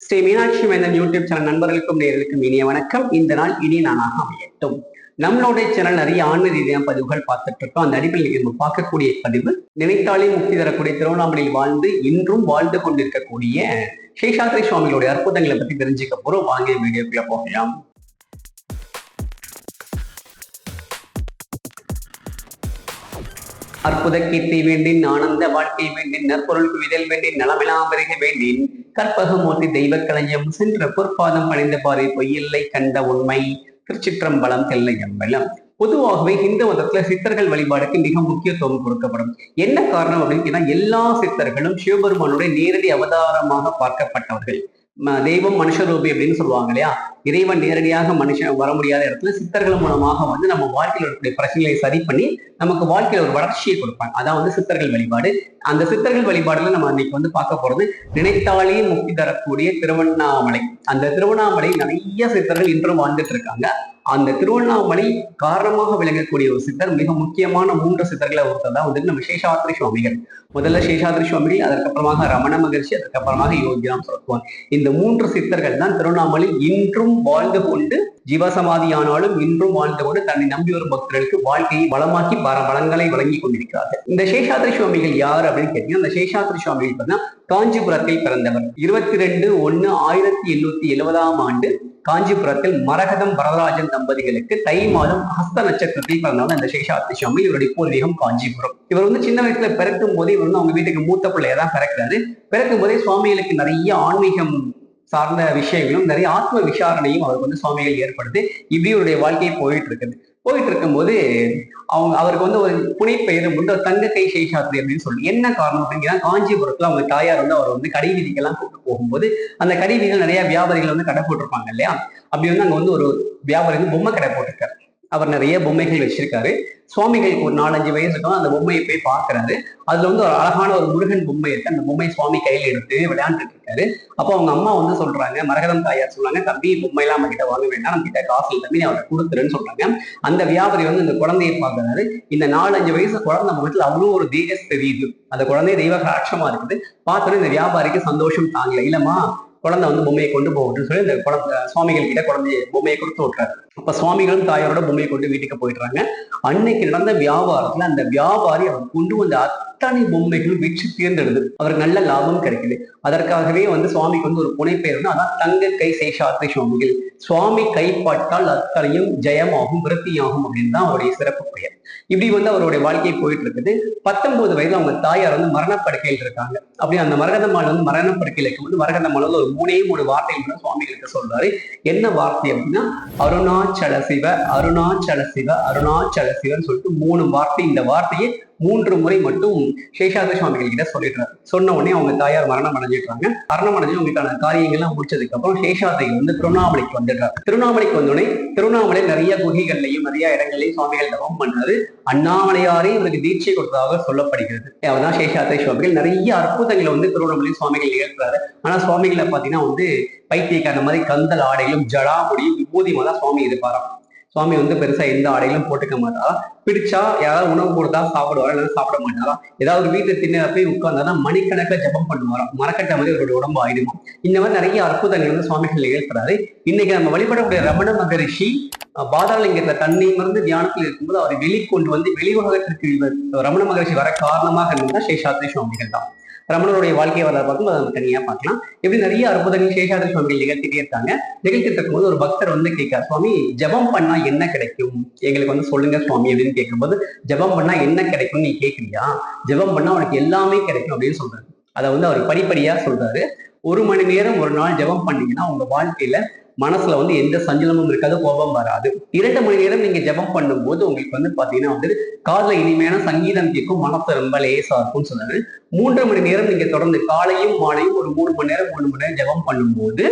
Sri Meenakshi மேந்தன் YouTube channel நண்பர்களுக்கும் நேர்களுக்கும் இனிய வணக்கம். இந்த நாள் இனி நானாக அமையட்டும். நம்மளுடைய சேனல் நிறைய ஆன்மீக ரீதியான பதிவுகள் பார்த்துட்டு இருக்கோம். அந்த அடிப்படையில் நம்ம பார்க்கக்கூடிய பதிவு, நினைத்தாலே முக்தி தரக்கூடிய திருவண்ணாமலையில் வாழ்ந்து இன்றும் வாழ்ந்து கொண்டிருக்கக்கூடிய சேஷாத்ரி சுவாமிகளுடைய அற்புதங்களை பற்றி தெரிஞ்சுக்க போறோம். வாங்க வீடியோக்குள்ள போகலாம். அற்புத கீர்த்தி வேண்டின், ஆனந்த வாழ்க்கை வேண்டின், நற்பொருளுக்கு விதல் வேண்டின், நலமெல்லாம் பெருக வேண்டின், கற்பகமூர்த்தி தெய்வ களஞ்சியம் சென்ற பொற்பாதம் பணிந்த பாறை பொய்யில்லை கண்ட உண்மை. திருச்சிற்றம்பலம் தெல்லையம்பலம். பொதுவாகவே இந்து மதத்துல சித்தர்கள் வழிபாடுக்கு மிக முக்கியத்துவம் கொடுக்கப்படும். என்ன காரணம் அப்படின்னு எல்லா சித்தர்களும் சிவபெருமானுடைய நேரடி அவதாரமாக பார்க்கப்பட்டவர்கள். தெய்வம் மனுஷரூபி அப்படின்னு சொல்லுவாங்க இல்லையா. இறைவன் நேரடியாக மனுஷன் வர முடியாத இடத்துல சித்தர்கள் மூலமாக நம்ம வாழ்க்கையில் இருக்கக்கூடிய பிரச்சனைகளை சரி பண்ணி நமக்கு வாழ்க்கையில ஒரு வளர்ச்சியை கொடுப்பாங்க. அதான் சித்தர்கள் வழிபாடு. அந்த சித்தர்கள் வழிபாடுல நம்ம அன்னைக்கு பார்க்க போறது, நினைத்தாலே முக்தி தரக்கூடிய திருவண்ணாமலை. அந்த திருவண்ணாமலை நிறைய சித்தர்கள் இன்றும் வாழ்ந்துட்டு இருக்காங்க. அந்த திருவண்ணாமலை காரணமாக விளங்கக்கூடிய ஒரு சித்தர், மிக முக்கியமான 3 சித்தர்களை ஒருத்தர் தான் நம்ம சேஷாத்ரி சுவாமிகள். முதல்ல சேஷாத்ரி சுவாமிகள், அதற்கப்புறமாக ரமண மகர்ஷி, அதற்கப்புறமாக யோகிராம் சொல்லுவாங்க. இந்த 3 சித்தர்கள் தான் திருவண்ணாமலை இன்றும் வாழ்ந்து கொண்டு, ஜீவசமாதியானாலும் இன்றும் வாழ்ந்து கொண்டு தன்னை நம்பி வரும் பக்தர்களுக்கு வாழ்க்கையை வளமாக்கி வளங்களை வழங்கி கொண்டிருக்கிறார்கள். இந்த சேஷாத்ரி சுவாமிகள் யார் அப்படின்னு கேட்டீங்கன்னா, இந்த சேஷாத்ரி சுவாமிகள் பார்த்தீங்கன்னா காஞ்சிபுரத்தில் பிறந்தவர். 22/1/1870 காஞ்சிபுரத்தில் மரகதம் வரதராஜன் தம்பதிகளுக்கு தை மாதம் ஹஸ்த நட்சத்திரத்தில் பிறந்தவர் இந்த சேஷாத்ரி சுவாமி. இவருடைய பூர்வீகம் காஞ்சிபுரம். இவர் சின்ன வயசுல பிறக்கும் போதே அவங்க வீட்டுக்கு மூத்த பிள்ளையதான் பிறக்கிறாரு. பிறக்கும் போதே சுவாமிகளுக்கு நிறைய ஆன்மீகம் சார்ந்த விஷயங்களும் நிறைய ஆத்ம விசாரணையும் அவருக்கு சுவாமிகள் ஏற்படுது. இப்படி இவருடைய வாழ்க்கையை போயிட்டு இருக்கும்போது அவருக்கு ஒரு புனைப்பெயரும் ஒரு தங்க கை சேஷாத்ரி அப்படின்னு சொல்லி. என்ன காரணம் அப்படின்னா, காஞ்சிபுரத்துல அவங்க தாயார் அவர் கடை வீதிக்கெல்லாம் கூப்பிட்டு போகும்போது அந்த கடை வீதிகள் நிறைய வியாபாரிகள் கடை போட்டிருப்பாங்க இல்லையா. அப்படி அங்க ஒரு வியாபாரி பொம்மை கடை போட்டிருக்காரு. அவர் நிறைய பொம்மைகள் வச்சிருக்காரு. சுவாமிகளுக்கு ஒரு 4-5 வயசு இருக்கும். அந்த பொம்மையை போய் பாக்குறாரு. அதுல ஒரு அழகான ஒரு முருகன் பொம்மை இருக்கு. அந்த பொம்மை சுவாமி கையில எடுத்து விளையாண்டுட்டு இருக்காரு. அப்போ அவங்க அம்மா சொல்றாங்க, மரகதம் தாயார் சொல்றாங்க, தம்பி பொம்மையெல்லாம் நம்ம கிட்ட வாங்க வேண்டாம், நம்ம கிட்ட காசு இல்லை தம்பி, அவரை கொடுத்துருன்னு சொல்றாங்க. அந்த வியாபாரி இந்த குழந்தையை பாக்குறாரு. இந்த 4-5 வயசு குழந்தை முகத்துல அவ்வளவு ஒரு தேஜஸ் தெரியுது. அந்த குழந்தை தெய்வ கடாட்சமா இருக்குது. பார்த்தோன்னே இந்த வியாபாரிக்கு சந்தோஷம் தாங்கல. இல்லம்மா, குழந்தை பொம்மையை கொண்டு போகட்டுன்னு சொல்லி இந்த குழந்தை சுவாமிகள் கிட்ட குழந்தைய பொம்மையை கொடுத்து விட்டுறாரு. அப்ப சுவாமிகளும் தாயாரோட பொம்மையை கொண்டு வீட்டுக்கு போயிடுறாங்க. அன்னைக்கு நடந்த வியாபாரத்துல அந்த வியாபாரி அவர் கொண்டு வந்த அத்தனை பொம்மைகளும் விற்று தேர்ந்தெடுது. அவருக்கு நல்ல லாபம் கிடைக்குது. அதற்காகவே சுவாமிக்கு ஒரு புனைப்பெயர், அதான் தங்க கை சேஷாத்ரி சுவாமிகள். சுவாமி கைப்பட்டால் அத்தனையும் ஜெயமாகும், விருத்தியாகும் அப்படின்னு தான் அவருடைய சிறப்பு பெயர். இப்படி அவருடைய வாழ்க்கை போயிட்டு இருக்குது. 19 வயதுல அவங்க தாயார் மரணப்படுக்கையில் இருக்காங்க. அப்படி அந்த மரகதம்மாள் மரணப்படுக்கையில் இருக்கும்போது மரகதம்மாள் ஒரு 3 வார்த்தைகள் சுவாமிகளுக்கு சொல்றாரு. என்ன வார்த்தை அப்படின்னா, அருணாச்சல சிவ அருணாச்சல சிவ அருணாச்சல சிவன்னு சொல்லிட்டு 3 வார்த்தை. இந்த வார்த்தையை 3 முறை மட்டும் சேஷாத்ரி சுவாமிகள் கிட்ட சொல்லிடுறாரு. சொன்ன உடனே அவங்க தாயார் மரணம் அடைஞ்சிடுறாங்க. மரணம் அடைஞ்சு அவங்களுக்கான காரியங்கள்லாம் முடிச்சதுக்கு அப்புறம் சேஷாத்ரி திருவண்ணாமலைக்கு வந்துடுறாரு. திருவண்ணாமலைக்கு வந்தோடனே திருவண்ணாமலை நிறைய குகைகள்லையும் நிறைய இடங்கள்லையும் சுவாமிகள் தவம் பண்ணாரு. அண்ணாமலையாரே இவருக்கு தீட்சை கொடுத்ததாக சொல்லப்படுகிறது. அவர்தான் சேஷாத்ரி சுவாமிகள். நிறைய அற்புதங்களை திருவண்ணாமலை சுவாமிகள் நிகழ்த்துறாரு. ஆனா சுவாமிகளை பாத்தீங்கன்னா பைத்தியக்கார மாதிரி கந்தல் ஆடைகளும் ஜடாமுடியும் விபூதியுமா தான் சுவாமி இருப்பாராம். சுவாமி பெருசா எந்த ஆடைகளும் போட்டுக்க மாட்டாரா. பிடிச்சா யாராவது உணவு கொடுத்தா சாப்பிடுவாரா, இல்லைன்னா சாப்பிட மாட்டாரா. ஏதாவது ஒரு வீட்டு திண்ணை போய் உட்கார்ந்தாதான் மணிக்கணக்கில் ஜபம் பண்ணுவாராம். மரக்கட்ட மாதிரி அவருடைய உடம்பு ஆயிடுமா. இந்த மாதிரி நிறைய அற்புதங்கள் சுவாமிகள் நிகழ்த்துறாரு. இன்னைக்கு நம்ம வழிபடக்கூடிய ரமண மகரிஷி பாதாளலிங்கத்துல தண்ணி மருந்து தியானத்தில் இருக்கும்போது அவரை வெளிக்கொண்டு வெளியுலகத்திற்கு ரமண மகரிஷி வர காரணமாக இருந்தா சேஷாத்ரி சுவாமிகள் தான். ரமணருடைய வாழ்க்கையை வரலாறு பார்க்கும் அதை தனியா பார்க்கலாம். எப்படி நிறைய அற்புதங்கள் சேஷாத்ரி சுவாமிகள் நிகழ்த்திட்டே இருக்காங்க. நிகழ்த்திட்டு இருக்கும்போது ஒரு பக்தர் கேட்கார், சுவாமி ஜபம் பண்ணா என்ன கிடைக்கும், எங்களுக்கு சொல்லுங்க சுவாமி அப்படின்னு கேட்கும்போது, ஜபம் பண்ணா என்ன கிடைக்கும் நீ கேட்குறியா, ஜபம் பண்ணா உனக்கு எல்லாமே கிடைக்கும் அப்படின்னு சொல்றாரு. அதை அவர் படிப்படியா சொல்றாரு. 1 மணி நேரம் ஒரு நாள் ஜபம் பண்ணீங்கன்னா உங்க வாழ்க்கையில மனசுல எந்த சஞ்சலமும் இருக்காது, கோபம் வராது. 2 மணி நேரம் நீங்க ஜபம் பண்ணும்போது உங்களுக்கு பாத்தீங்கன்னா காதுல இனிமையான சங்கீதம் கேட்கும், மனசு ரொம்ப லேசா இருக்கும்னு சொன்னாரு. 3 மணி நேரம் நீங்க தொடர்ந்து காலையும் மாலையும் ஒரு 3 மணி நேரம் ஜபம் பண்ணும்போது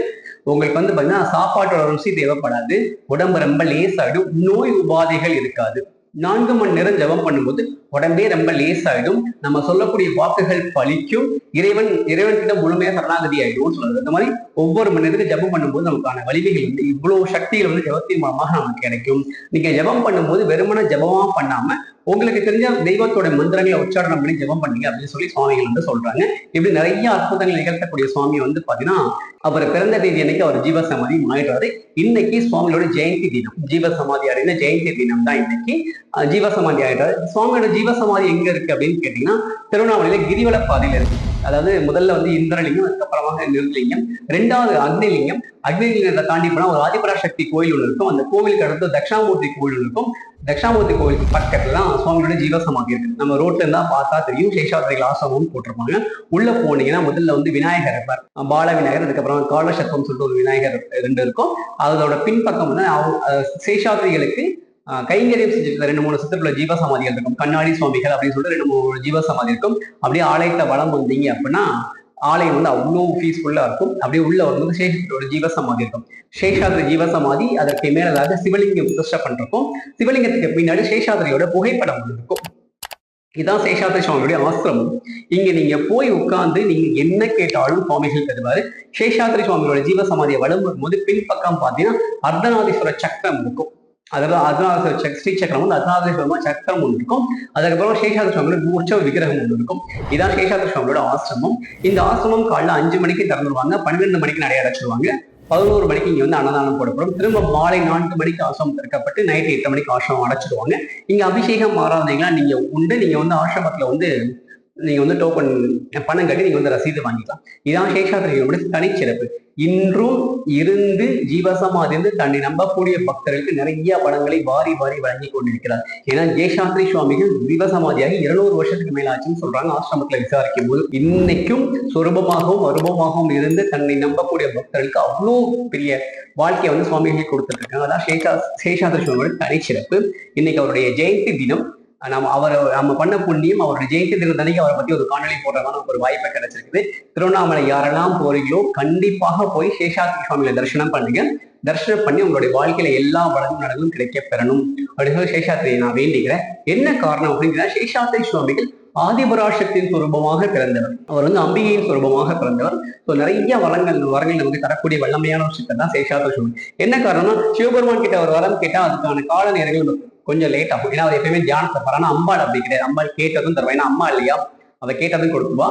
உங்களுக்கு பாத்தீங்கன்னா சாப்பாட்டோட ருசி தேவைப்படாது, உடம்பு ரொம்ப லேசாயிடும், நோய் உபாதைகள் இருக்காது. 4 மணி நேரம் ஜபம் பண்ணும்போது உடம்பே ரொம்ப லேசாயிடும், நம்ம சொல்லக்கூடிய வாக்குகள் பலிக்கும், இறைவன் கிட்ட முழுமையா சரணாகதி ஆயிடும் சொல்றது. இந்த மாதிரி ஒவ்வொரு மணி நேரத்துக்கு ஜபம் பண்ணும்போது நமக்கான வலிமைகள் இவ்வளவு சக்திகள் ஜபத்தின் மூலமாக நமக்கு கிடைக்கும். நீங்க ஜபம் பண்ணும்போது வெறுமன ஜபமா பண்ணாம உங்களுக்கு தெரிஞ்ச தெய்வத்தோட மந்திரங்களை உச்சாரணம் பண்ணி ஜெபம் பண்ணீங்க அப்படின்னு சொல்லி சுவாமிகள் வந்து சொல்றாங்க. இப்படி நிறைய அற்புதங்கள் நிகழ்த்தக்கூடிய சுவாமி வந்து பாத்தீங்கன்னா அவர் பிறந்த தேதி அன்னைக்கு அவர் ஜீவசமாதி ஆயிடுறாரு. இன்னைக்கு சுவாமியோட ஜெயந்தி தினம், ஜீவசமாதி அடைந்த ஜெயந்தி தினம் தான் இன்னைக்கு ஜீவசமாதி ஆயிட்டாரு. சுவாமியோட ஜீவசமாதி எங்க இருக்கு அப்படின்னு கேட்டீங்கன்னா திருவண்ணாமலையில கிரிவல பாதையில இருக்கு. அதாவது முதல்ல வந்து இந்திரலிங்கம், அதுக்கப்புறமாக நிர்லிங்கம், ரெண்டாவது அக்னிலிங்கம். அக்னிலிங்கத்தை தாண்டி போனா ஒரு ஆதிபராசக்தி கோயில் ஒன்று இருக்கும். அந்த கோவிலுக்கு அடுத்து தட்சிணாமூர்த்தி கோயில் இருக்கும். தட்சிணாமூர்த்தி கோயிலுக்கு பக்கத்துல தான் சுவாமியோட ஜீவசமாதி இருக்கு. நம்ம ரோட்ல இருந்தா பார்த்தா தெரியும், சேஷாத்திரிகள் ஆசிரமம் போட்டிருப்பாங்க. உள்ள போனீங்கன்னா முதல்ல வந்து விநாயகர் இருப்பார், பால விநாயகர், அதுக்கப்புறம் காலசர்ப்பம் சொல்லிட்டு ஒரு விநாயகர் 2 இருக்கும். அதோட பின்பக்கம் வந்து சேஷாத்திரிகளுக்கு கைங்கரியம் செஞ்சுட்டு 2-3 சித்தர்கள ஜீவசமாதிகள் இருக்கும். கண்ணாடி சுவாமிகள் அப்படின்னு சொல்லிட்டு 2-3 ஜீவசமாதி இருக்கும். அப்படியே ஆலயத்தை வளம் வந்தீங்க அப்படின்னா ஆலயம் வந்து அவ்வளோ பீஸ்ஃபுல்லா இருக்கும். அப்படியே உள்ள வரும்போது சேஷத்தோட ஜீவசமாதி இருக்கும். சேஷாதிரி ஜீவசமாதி, அதற்கு மேலதாக சிவலிங்கம் பிரதிஷ்டை பண்றோம். சிவலிங்கத்துக்கு பின்னாடி சேஷாதிரியோட புகைப்படம் இருக்கும். இதான் சேஷாத்திரி சுவாமியுடைய ஆசிரமம். இங்க நீங்க போய் உட்கார்ந்து நீங்க என்ன கேட்டாலும் சுவாமிகள் தருவாரு. சேஷாத்திரி சுவாமியோட ஜீவசமாதியை வலம் வரும்போது பின்பக்கம் பார்த்தீங்கன்னா அர்த்தநாதீஸ்வர சக்கரம் இருக்கும். அதாவது அர்த்தநாதீஸ்வர ஸ்ரீ சக்கரம் வந்து அர்த்தநாதீஸ்வரமா சக்கரம் ஒன்று இருக்கும். அதுக்கப்புறம் சேஷாத்திரி சுவாமியோட உற்சவ விக்கிரகம் ஒன்று இருக்கும். இதான் சேஷாத்திரி சுவாமியோட ஆசிரமம். இந்த ஆசிரமம் காலைல 5 மணிக்கு திறந்துருவாங்க, 12 மணிக்கு நடை அடைச்சிருவாங்க. 11 மணிக்கு இங்க வந்து அன்னதானம் போடப்படும். திரும்ப மாலை 4 மணிக்கு ஆசிரமம் திறக்கப்பட்டு நைட்டு 8 மணிக்கு ஆசிரமம் அடைச்சிடுவாங்க. இங்க அபிஷேகம் ஆராதனைகளா நீங்க உண்டு. நீங்க வந்து ஆசிரமத்துல வந்து நீங்க வந்து டோக்கன் பணம் கட்டி நீங்க வந்து ரசீது வாங்கிக்கலாம். இதான் சேஷாத்திரியோட தனிச்சிறப்பு. இன்றும் இருந்து ஜீவசமாதி தன்னை நம்பக்கூடிய பக்தர்களுக்கு நிறைய வளங்களை வாரி வாரி வழங்கி கொண்டிருக்கிறார். ஏன்னா சேஷாத்திரி சுவாமிகள் ஜீவசமாதியாகி 200 வருஷத்துக்கு மேலாச்சுன்னு சொல்றாங்க ஆசிரமத்துல விசாரிக்கும் போது. இன்னைக்கும் சொரூபமாகவும் அரூபமாகவும் இருந்து தன்னை நம்பக்கூடிய பக்தர்களுக்கு அவ்வளோ பெரிய வாழ்க்கையை வந்து சுவாமிகள் கொடுத்துட்டு இருக்காங்க. அதான் சேஷாத்திரி சுவாமியோட தனிச்சிறப்பு. இன்னைக்கு அவருடைய ஜெயந்தி தினம். நம்ம பண்ண புண்ணியம் அவருடைய ஜெயந்தி தினத்தன்னைக்கு அவரை பத்தி ஒரு காணொலி போடுறதான ஒரு வாய்ப்பை கிடைச்சிருக்குது. திருவண்ணாமலை யாரெல்லாம் போறீங்களோ கண்டிப்பாக போய் சேஷாத்திரி சுவாமிகளை தரிசனம் பண்ணுங்க. தரிசனம் பண்ணி உங்களுடைய வாழ்க்கையில எல்லா வளமும் நடந்தும் கிடைக்க பெறணும் அப்படின்னு சொல்லி சேஷாத்திரியை நான் வேண்டிக்கிறேன். என்ன காரணம் அப்படிங்கிற, சேஷாத்திரி சுவாமிகள் ஆதிபராசக்தியின் சுரூபமாக பிறந்தவர். அவர் வந்து அம்பிகையின் சுரூபமாக பிறந்தவர். நிறைய வரங்கள் நமக்கு தரக்கூடிய வல்லமையான ஒரு சித்தம் தான் சேஷாத்திரி சுவாமி. என்ன காரணம்னா, சிவபெருமான் கிட்ட ஒரு வரம் கேட்டா அதுக்கான கால நேரங்கள் கொஞ்சம் லேட் ஆகும். ஏன்னா அவர் எப்பயுமே தியானத்தை போறாரு. ஆனா அம்பாள் அப்படி கிடையாது. அம்பாள் கேட்டதும் தருவா. ஏன்னா அம்மா இல்லையா, அதை கேட்டதும் கொடுத்துவா.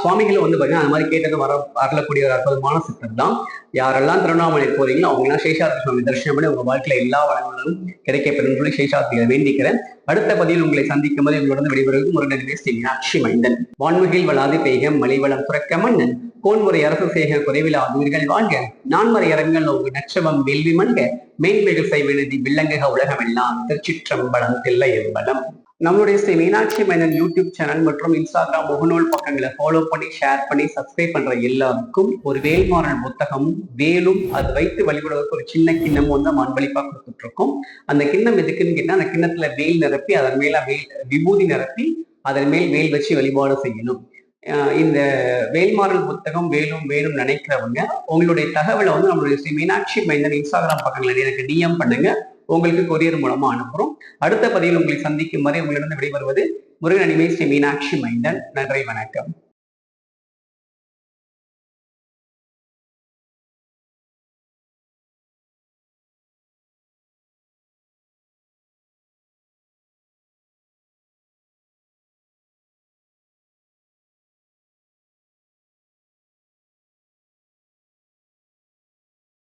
சுவாமிகள் வந்து பாத்தீங்கன்னா அந்த மாதிரி கேட்டதும் வரக்கூடிய ஒரு அற்புதமான சித்தர் தான். யாரெல்லாம் திருவண்ணாமலை போறீங்களோ அவங்களாம் சேஷாத்திரி சுவாமி தரிசனம் பண்ணி உங்க வாழ்க்கையில எல்லா வளங்களும் கிடைக்கப்பெறும் சொல்லி சேஷாத்திரியை வேண்டிக்கிறேன். அடுத்த பதிவில் உங்களை சந்திக்கும் போது உங்களுடன் விடைபெறுவது முருகன் ஸ்ரீ மீனாட்சி மைந்தன். வான்முகில் வளாது பெய்க மலிவளம் துறக்க மன்னன் கோன்முறை அரசு செய்க குறைவிலா உயிர்கள் வாழ்க. நான்மறை அரங்கல் உங்க நச்சவம் வேள்வி மண்க மேன்மைகள் செய்வெழுதி வில்லங்குக உலகமெல்லாம். திருச்சிற்றம்பலம் தில்லை எம்பலம். நம்மளுடைய ஸ்ரீ மீனாட்சி மைந்தன் யூடியூப் சேனல் மற்றும் இன்ஸ்டாகிராம் முகநூல் பக்கங்களை ஃபாலோ பண்ணி ஷேர் பண்ணி சப்ஸ்கிரைப் பண்ற எல்லாருக்கும் ஒரு வேல்மாறல் புத்தகமும் வேலும் அது வைத்து வழிபடுவதற்கு ஒரு சின்ன கிண்ணமும் வந்து அன்பளிப்பா கொடுத்துட்டு இருக்கோம். அந்த கிண்ணம் எதுக்குன்னு கேட்டா, அந்த கிண்ணத்துல வேல் நிரப்பி அதன் மேல விபூதி நிரப்பி அதன் மேல் வேல் வச்சு வழிபாடு செய்யணும். இந்த வேல்மாறல் புத்தகம் வேலும் வேலும் நினைக்கிறவங்க உங்களுடைய தகவலை வந்து நம்மளுடைய ஸ்ரீ மீனாட்சி மைந்தன் இன்ஸ்டாகிராம் பக்கங்களை எனக்கு டிஎம் பண்ணுங்க. உங்களுக்கு கொரியர் மூலமா அனுப்புறோம். அடுத்த பதிவில் உங்களை சந்திக்கும் வரை உங்களிடம் விடைபெறுவது முருகன் ஸ்ரீ மீனாட்சி மைந்தன். நன்றி, வணக்கம்.